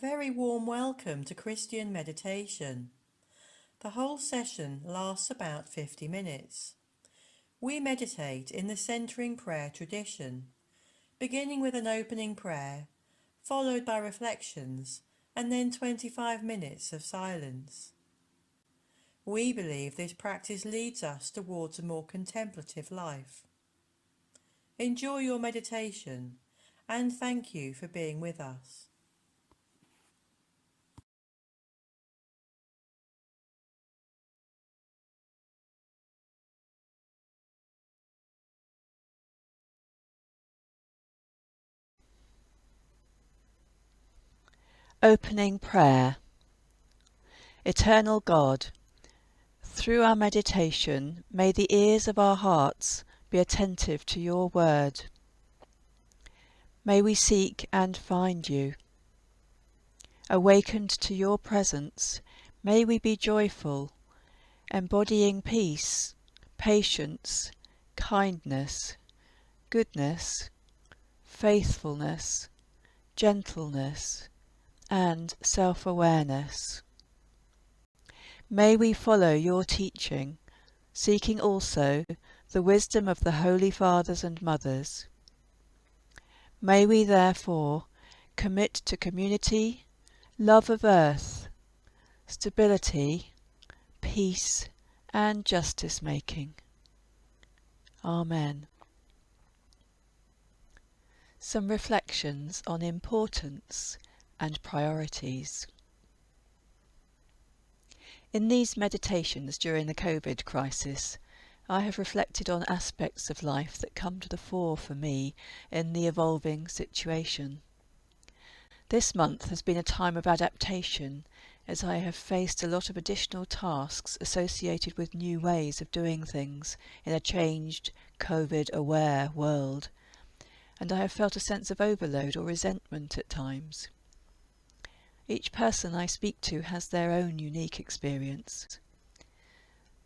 very warm welcome to Christian meditation. The whole session lasts about 50 minutes. We meditate in the centering prayer tradition, beginning with an opening prayer, followed by reflections, and then 25 minutes of silence. We believe this practice leads us towards a more contemplative life. Enjoy your meditation, and thank you for being with us. Opening Prayer. Eternal God, through our meditation, may the ears of our hearts be attentive to your word. May we seek and find you. Awakened to your presence, may we be joyful, embodying peace, patience, kindness, goodness, faithfulness, gentleness, and self-awareness. May we follow your teaching, seeking also the wisdom of the Holy Fathers and Mothers. May we therefore commit to community, love of earth, stability, peace, and justice-making. Amen. Some reflections on importance and priorities. In these meditations during the COVID crisis, I have reflected on aspects of life that come to the fore for me in the evolving situation. This month has been a time of adaptation, as I have faced a lot of additional tasks associated with new ways of doing things in a changed, COVID-aware world, and I have felt a sense of overload or resentment at times. Each person I speak to has their own unique experience.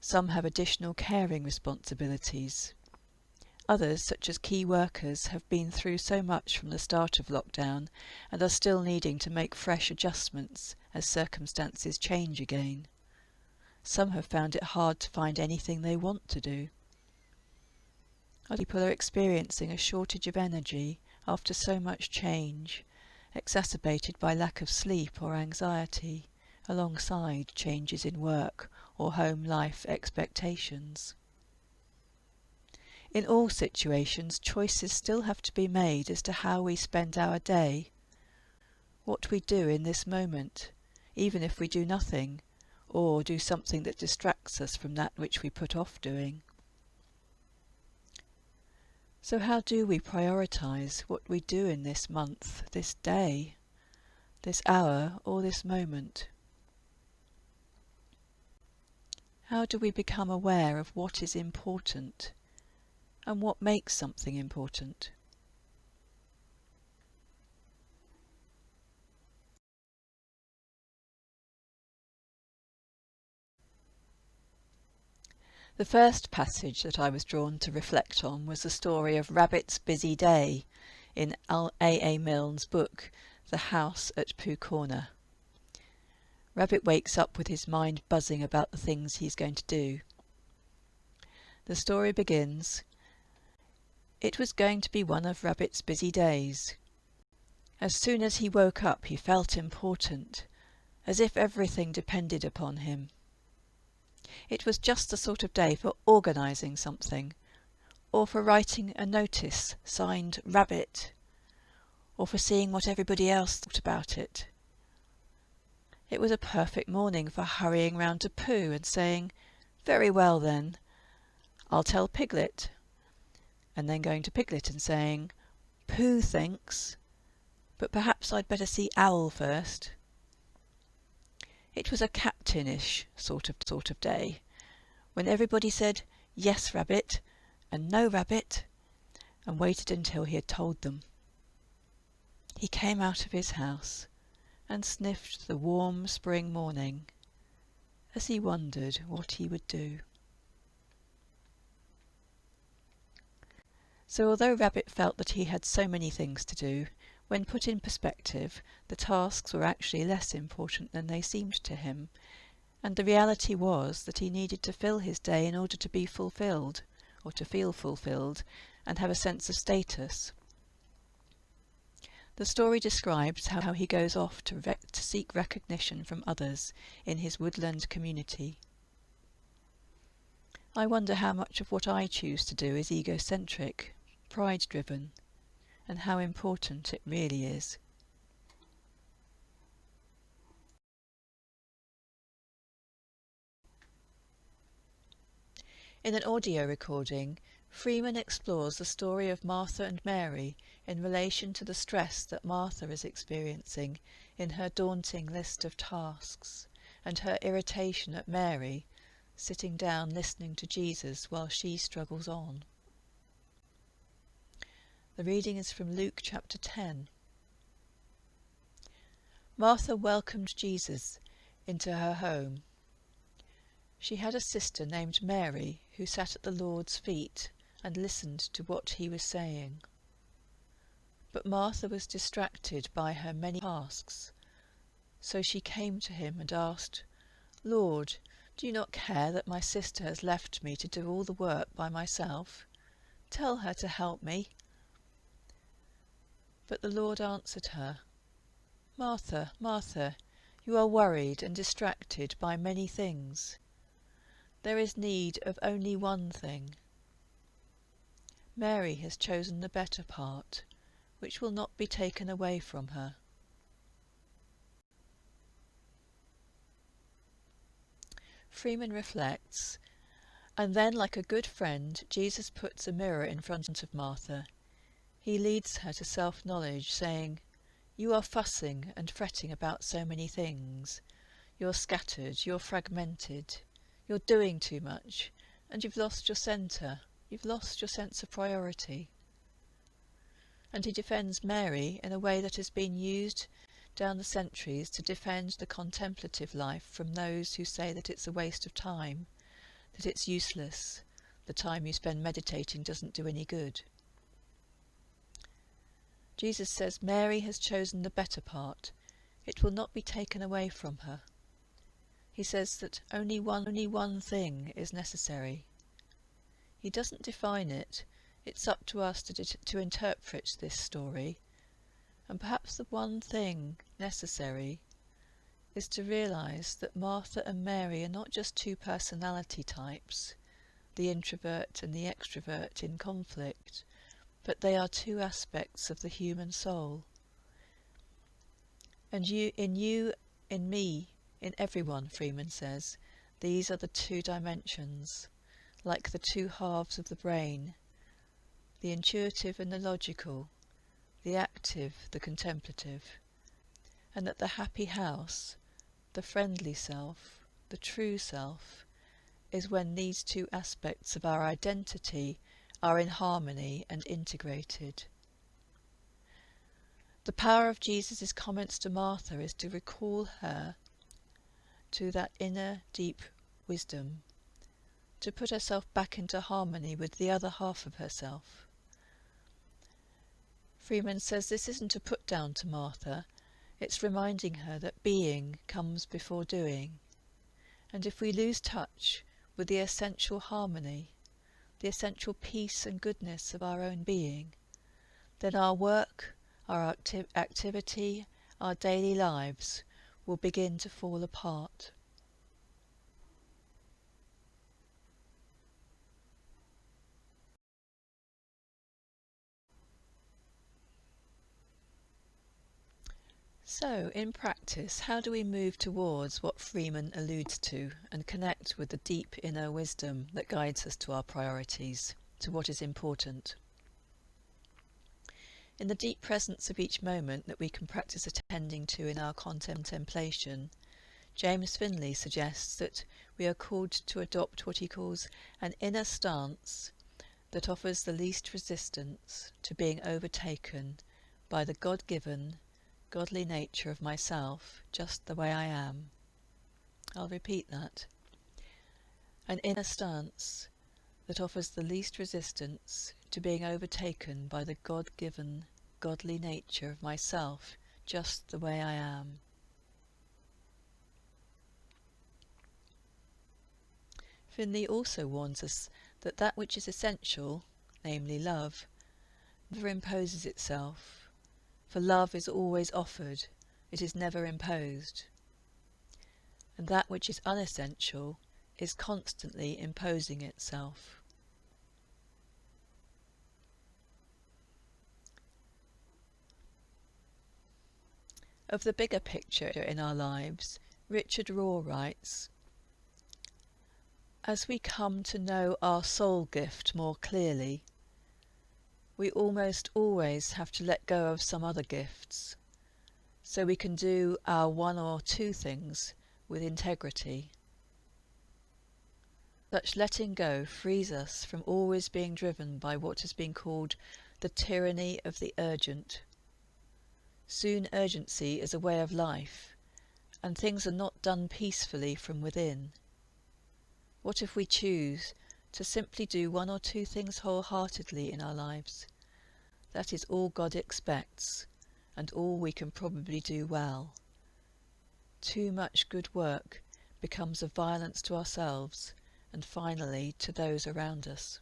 Some have additional caring responsibilities. Others, such as key workers, have been through so much from the start of lockdown and are still needing to make fresh adjustments as circumstances change again. Some have found it hard to find anything they want to do. Other people are experiencing a shortage of energy after so much change, exacerbated by lack of sleep or anxiety, alongside changes in work or home life expectations. In all situations, choices still have to be made as to how we spend our day, what we do in this moment, even if we do nothing, or do something that distracts us from that which we put off doing. So how do we prioritise what we do in this month, this day, this hour, or this moment? How do we become aware of what is important and what makes something important? The first passage that I was drawn to reflect on was the story of Rabbit's Busy Day in A. Milne's book, The House at Pooh Corner. Rabbit wakes up with his mind buzzing about the things he's going to do. The story begins, "It was going to be one of Rabbit's busy days. As soon as he woke up he felt important, as if everything depended upon him. It was just the sort of day for organising something, or for writing a notice signed Rabbit, or for seeing what everybody else thought about it. It was a perfect morning for hurrying round to Pooh and saying, 'Very well then, I'll tell Piglet,' and then going to Piglet and saying, 'Pooh thinks, but perhaps I'd better see Owl first.' It was a captainish sort of day, when everybody said, 'Yes, Rabbit,' and 'No, Rabbit,' and waited until he had told them. He came out of his house and sniffed the warm spring morning as he wondered what he would do. So although Rabbit felt that he had so many things to do, When put in perspective, the tasks were actually less important than they seemed to him, and the reality was that he needed to fill his day in order to be fulfilled, or to feel fulfilled, and have a sense of status. The story describes how he goes off to seek recognition from others in his woodland community. I wonder how much of what I choose to do is egocentric, pride-driven, and how important it really is. In an audio recording, Freeman explores the story of Martha and Mary in relation to the stress that Martha is experiencing in her daunting list of tasks, and her irritation at Mary sitting down listening to Jesus while she struggles on. The reading is from Luke chapter 10. Martha welcomed Jesus into her home. She had a sister named Mary who sat at the Lord's feet and listened to what he was saying. But Martha was distracted by her many tasks, so she came to him and asked, "Lord, do you not care that my sister has left me to do all the work by myself? Tell her to help me." But the Lord answered her, "Martha, Martha, you are worried and distracted by many things. There is need of only one thing. Mary has chosen the better part, which will not be taken away from her." Freeman reflects, and then, like a good friend, Jesus puts a mirror in front of Martha. He leads her to self-knowledge, saying, "You are fussing and fretting about so many things. You're scattered, you're fragmented, you're doing too much, and you've lost your centre, you've lost your sense of priority." And he defends Mary in a way that has been used down the centuries to defend the contemplative life from those who say that it's a waste of time, that it's useless, the time you spend meditating doesn't do any good. Jesus says Mary has chosen the better part. It will not be taken away from her. He says that only one thing is necessary. He doesn't define it. It's up to us to interpret this story. And perhaps the one thing necessary is to realise that Martha and Mary are not just two personality types, the introvert and the extrovert in conflict, but they are two aspects of the human soul. And in me, in everyone, Freeman says, these are the two dimensions, like the two halves of the brain, the intuitive and the logical, the active, the contemplative, and that the happy house, the friendly self, the true self, is when these two aspects of our identity are in harmony and integrated. The power of Jesus' comments to Martha is to recall her to that inner deep wisdom, to put herself back into harmony with the other half of herself. Freeman says this isn't a put down to Martha, it's reminding her that being comes before doing, and if we lose touch with the essential harmony, the essential peace and goodness of our own being, then our work, our activity, our daily lives will begin to fall apart. So, in practice, how do we move towards what Freeman alludes to and connect with the deep inner wisdom that guides us to our priorities, to what is important? In the deep presence of each moment that we can practice attending to in our contemplation, James Finley suggests that we are called to adopt what he calls an inner stance that offers the least resistance to being overtaken by the God-given, godly nature of myself, just the way I am. I'll repeat that. An inner stance that offers the least resistance to being overtaken by the God-given, godly nature of myself, just the way I am. Finley also warns us that that which is essential, namely love, never imposes itself, for love is always offered, it is never imposed. And that which is unessential is constantly imposing itself. Of the bigger picture in our lives, Richard Raw writes, "As we come to know our soul gift more clearly, we almost always have to let go of some other gifts, so we can do our one or two things with integrity. Such letting go frees us from always being driven by what has been called the tyranny of the urgent. Soon urgency is a way of life, and things are not done peacefully from within. What if we choose to simply do one or two things wholeheartedly in our lives? That is all God expects, and all we can probably do well. Too much good work becomes a violence to ourselves, and finally to those around us."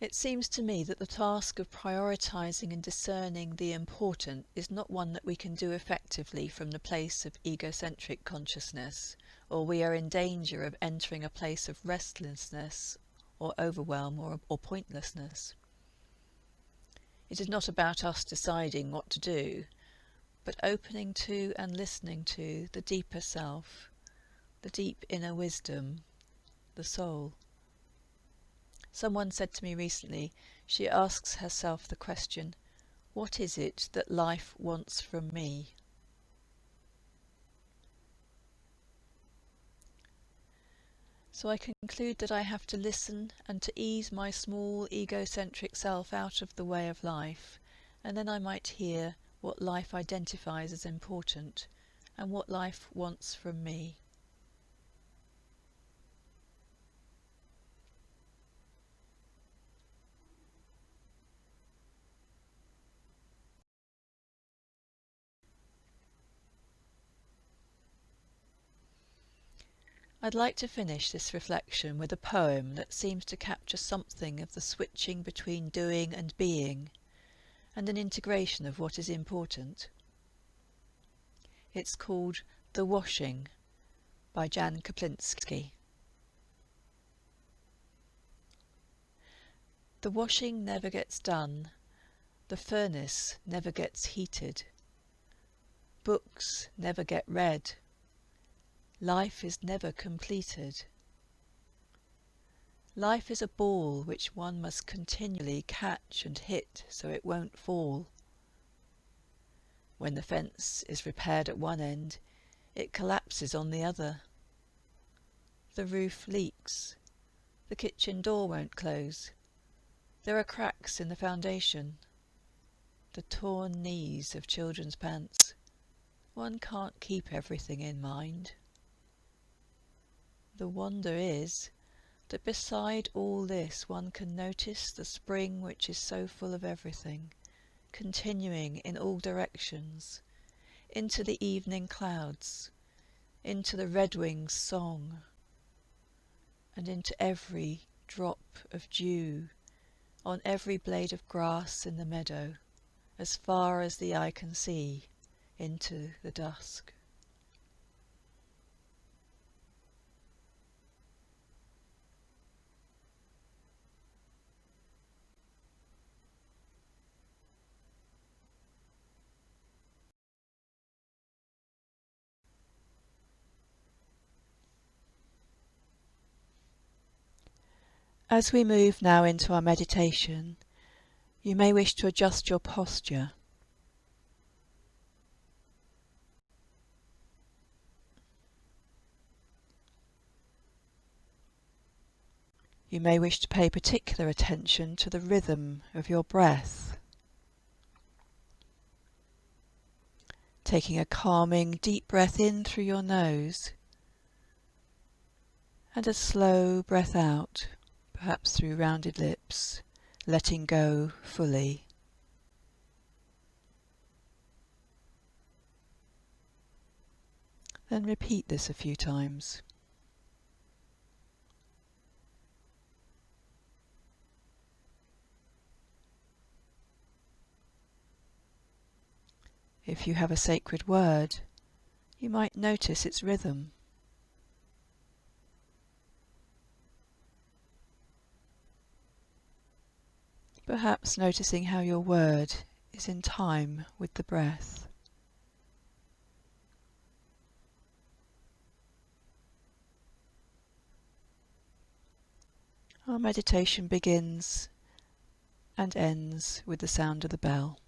It seems to me that the task of prioritising and discerning the important is not one that we can do effectively from the place of egocentric consciousness, or we are in danger of entering a place of restlessness or overwhelm or pointlessness. It is not about us deciding what to do, but opening to and listening to the deeper self, the deep inner wisdom, the soul. Someone said to me recently, she asks herself the question, what is it that life wants from me? So I conclude that I have to listen and to ease my small egocentric self out of the way of life, and then I might hear what life identifies as important and what life wants from me. I'd like to finish this reflection with a poem that seems to capture something of the switching between doing and being, and an integration of what is important. It's called The Washing by Jan Kaplinsky. The washing never gets done, the furnace never gets heated, books never get read, life is never completed. Life is a ball which one must continually catch and hit so it won't fall. When the fence is repaired at one end, it collapses on the other. The roof leaks. The kitchen door won't close. There are cracks in the foundation. The torn knees of children's pants. One can't keep everything in mind. The wonder is that beside all this one can notice the spring which is so full of everything, continuing in all directions, into the evening clouds, into the redwing's song, and into every drop of dew, on every blade of grass in the meadow, as far as the eye can see, into the dusk. As we move now into our meditation, you may wish to adjust your posture. You may wish to pay particular attention to the rhythm of your breath. taking a calming deep breath in through your nose and a slow breath out, perhaps through rounded lips, letting go fully. Then repeat this a few times. If you have a sacred word, you might notice its rhythm. Perhaps noticing how your word is in time with the breath. Our meditation begins and ends with the sound of the bell.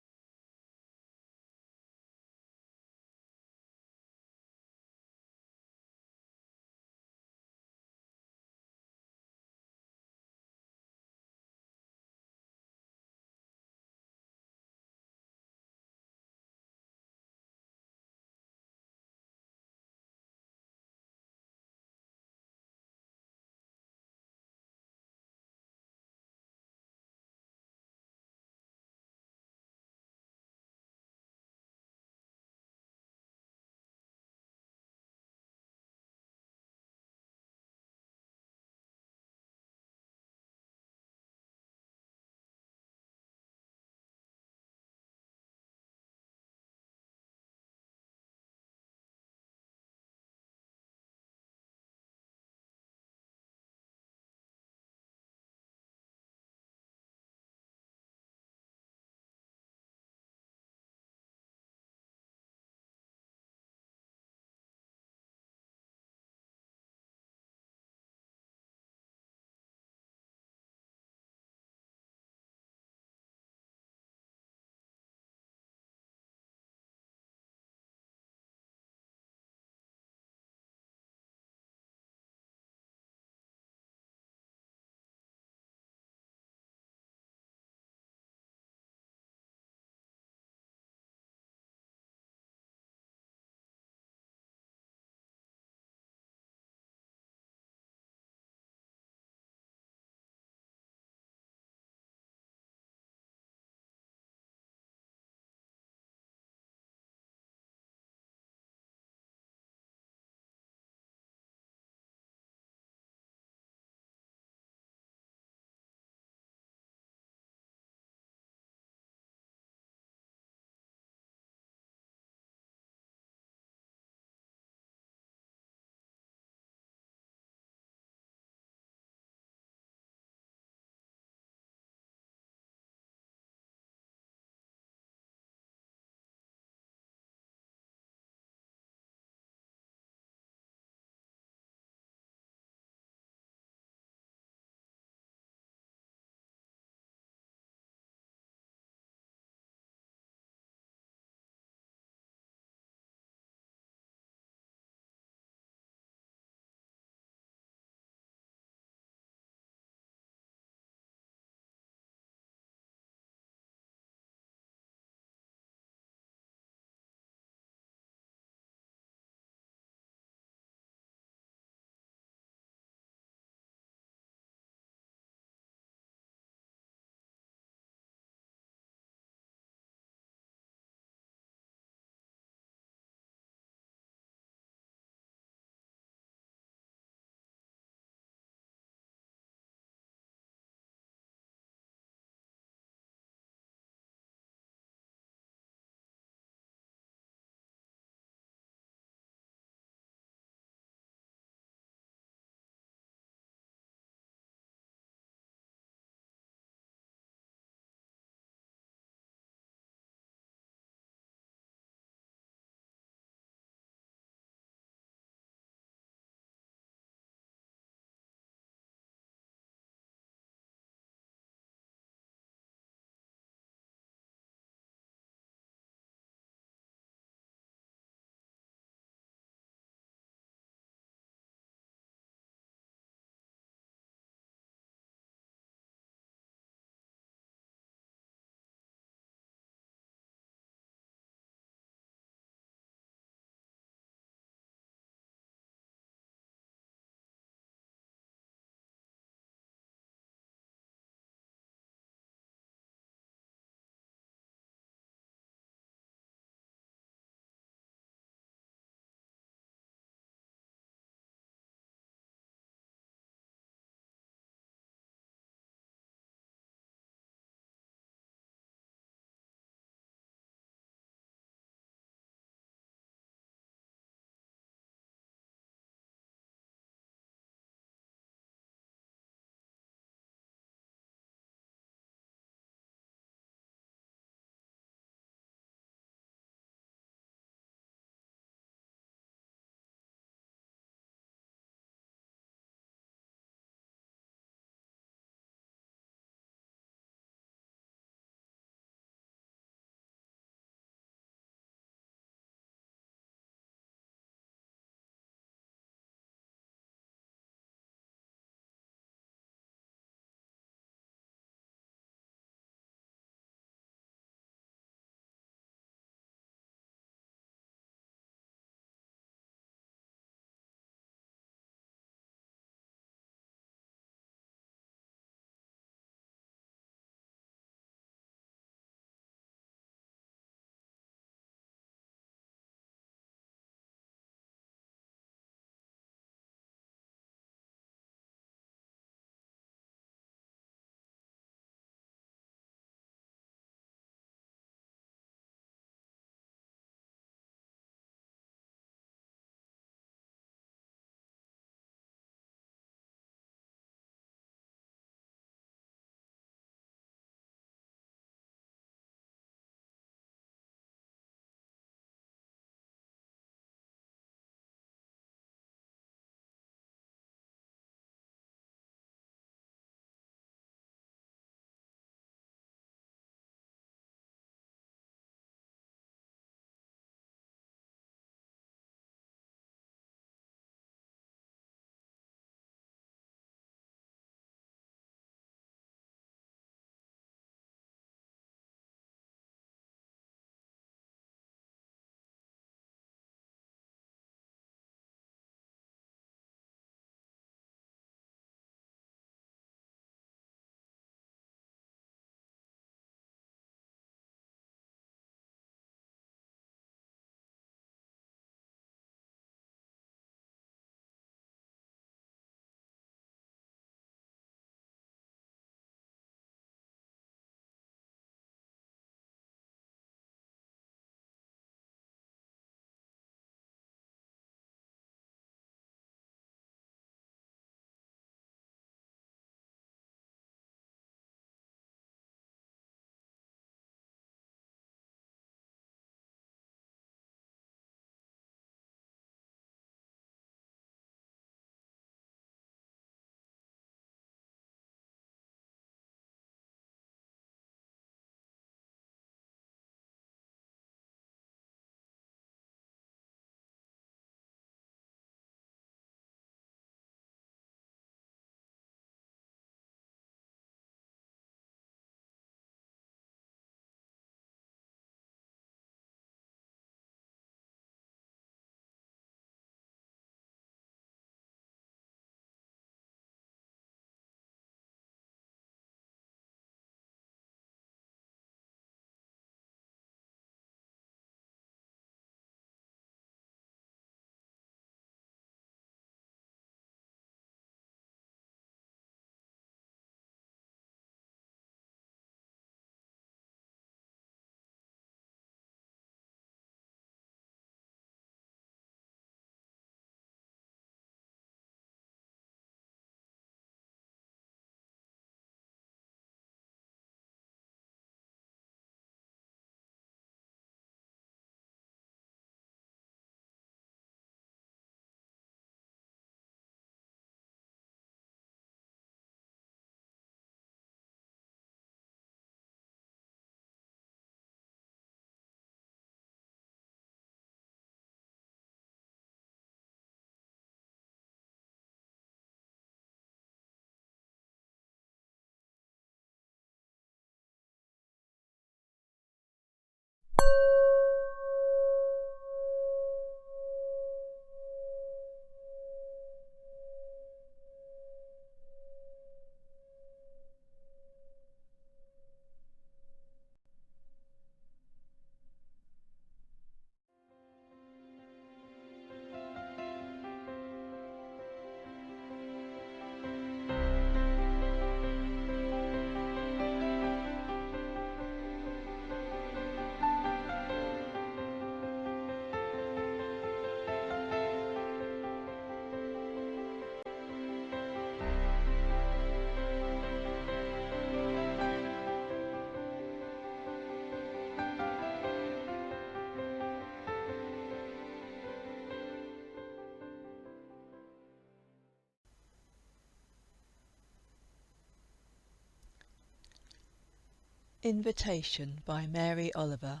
Invitation by Mary Oliver.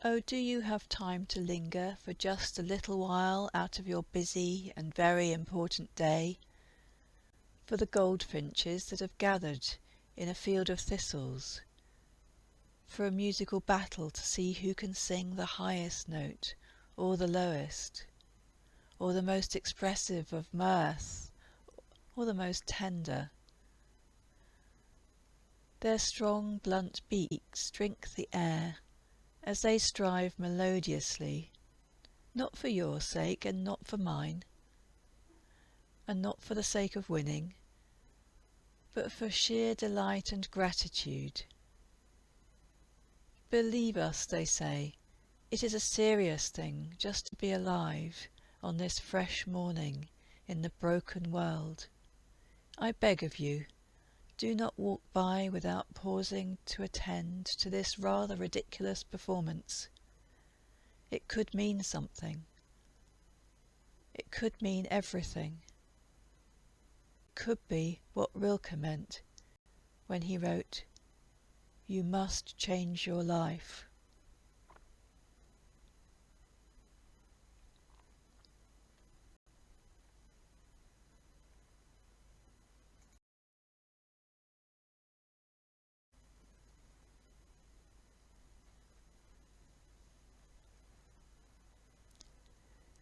Oh, do you have time to linger for just a little while out of your busy and very important day? For the goldfinches that have gathered in a field of thistles, for a musical battle to see who can sing the highest note or the lowest, or the most expressive of mirth or the most tender. Their strong, blunt beaks drink the air as they strive melodiously, not for your sake and not for mine, and not for the sake of winning, but for sheer delight and gratitude. Believe us, they say, it is a serious thing just to be alive on this fresh morning in the broken world. I beg of you, do not walk by without pausing to attend to this rather ridiculous performance. It could mean something. It could mean everything. It could be what Rilke meant when he wrote, "You must change your life."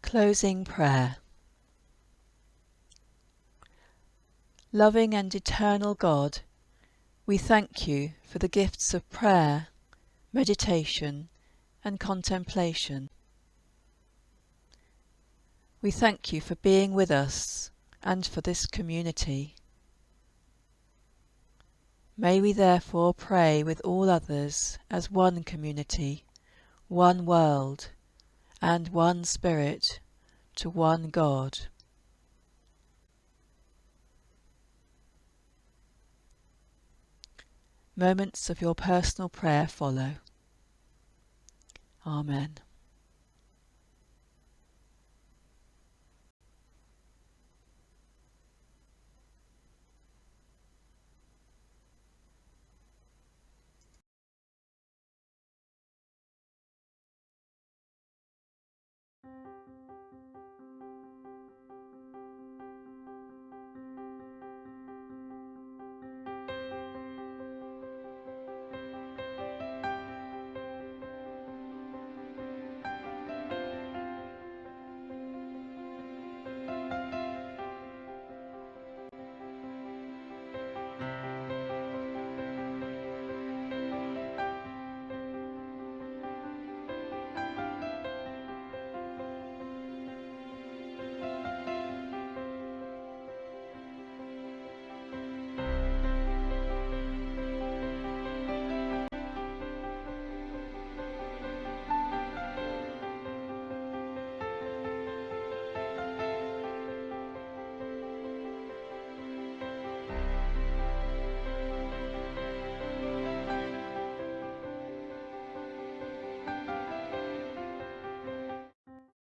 Closing prayer. Loving and eternal God, we thank you for the gifts of prayer, meditation, and contemplation. We thank you for being with us and for this community. May we therefore pray with all others as one community, one world, and one Spirit, to one God. Moments of your personal prayer follow. Amen.